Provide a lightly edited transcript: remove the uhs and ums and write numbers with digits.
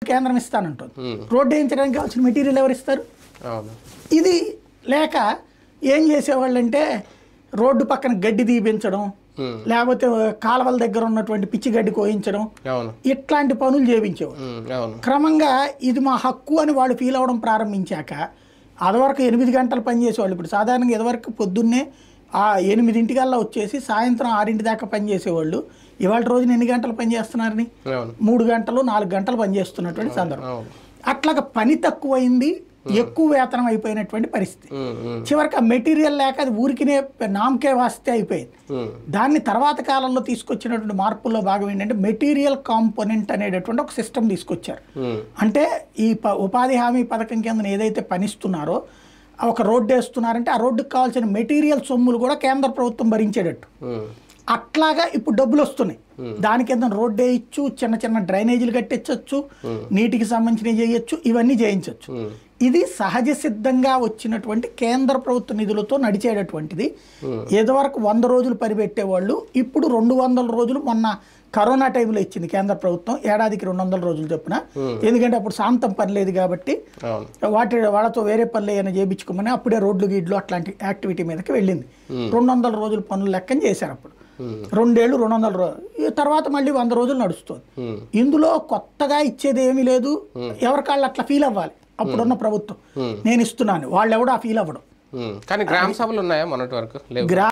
కేంద్రం ఇస్తానంటుంది. రోడ్డు వేయించడానికి కావాల్సిన మెటీరియల్ ఎవరు ఇస్తారు? ఇది లేక ఏం చేసేవాళ్ళంటే రోడ్డు పక్కన గడ్డి తీపించడం, లేకపోతే కాలువల దగ్గర ఉన్నటువంటి పిచ్చి గడ్డి కోయించడం, ఇట్లాంటి పనులు చేయించేవాళ్ళు. క్రమంగా ఇది మా హక్కు అని వాళ్ళు ఫీల్ అవ్వడం ప్రారంభించాక అదివరకు 8 గంటలు పనిచేసేవాళ్ళు. ఇప్పుడు సాధారణంగా ఇదివరకు పొద్దున్నే 8 వచ్చేసి సాయంత్రం 6 దాకా పనిచేసేవాళ్ళు. ఇవాళ రోజున ఎన్ని గంటలు పనిచేస్తున్నారని 3 గంటలు 4 గంటలు పనిచేస్తున్నటువంటి సందర్భం. అట్లాగా పని తక్కువైంది, ఎక్కువ వేతనం అయిపోయినటువంటి పరిస్థితి. చివరికి ఆ మెటీరియల్ లేక అది ఊరికినే నామకే వాస్తే అయిపోయింది. దాన్ని తర్వాత కాలంలో తీసుకొచ్చినటువంటి మార్పుల్లో భాగం ఏంటంటే మెటీరియల్ కాంపోనెంట్ అనేటటువంటి ఒక సిస్టమ్ తీసుకొచ్చారు. అంటే ఈ ఉపాధి హామీ పథకం కింద ఏదైతే పనిస్తున్నారో ఒక రోడ్డు వేస్తున్నారంటే ఆ రోడ్డుకు కావాల్సిన మెటీరియల్ సొమ్ములు కూడా కేంద్ర ప్రభుత్వం భరించేటట్టు అట్లాగా ఇప్పుడు డబ్బులు వస్తున్నాయి. దాని కింద రోడ్డు వేయచ్చు, చిన్న చిన్న డ్రైనేజీలు కట్టించవచ్చు, నీటికి సంబంధించినవి చేయొచ్చు, ఇవన్నీ చేయించవచ్చు. ఇది సహజ సిద్ధంగా వచ్చినటువంటి కేంద్ర ప్రభుత్వ నిధులతో నడిచేటటువంటిది. ఏదోవరకు 100 రోజులు పరిపెట్టేవాళ్ళు ఇప్పుడు 200 రోజులు మొన్న కరోనా టైంలో ఇచ్చింది కేంద్ర ప్రభుత్వం, ఏడాదికి 200 రోజులు చొప్పున. ఎందుకంటే అప్పుడు శాంతం పని లేదు కాబట్టి వాళ్ళతో వేరే పనులు ఏమైనా చేయించుకోమని అప్పుడే రోడ్లు గీడ్లు అట్లాంటి యాక్టివిటీ మీదకి వెళ్ళింది. 200 రోజుల పనులు లెక్కన చేశారు. అప్పుడు 2 ఏళ్ళు 200 రోజులు తర్వాత మళ్ళీ 100 రోజులు నడుస్తుంది. ఇందులో కొత్తగా ఇచ్చేది ఏమీ లేదు. ఎవరికాళ్ళు అట్లా ఫీల్ అవ్వాలి. అప్పుడున్న ప్రభుత్వం నేను ఇస్తున్నాను, వాళ్ళు ఎవడో ఆ ఫీల్ అవ్వడం. కానీ గ్రామ సభలు ఉన్నాయా మొన్నటి వరకు?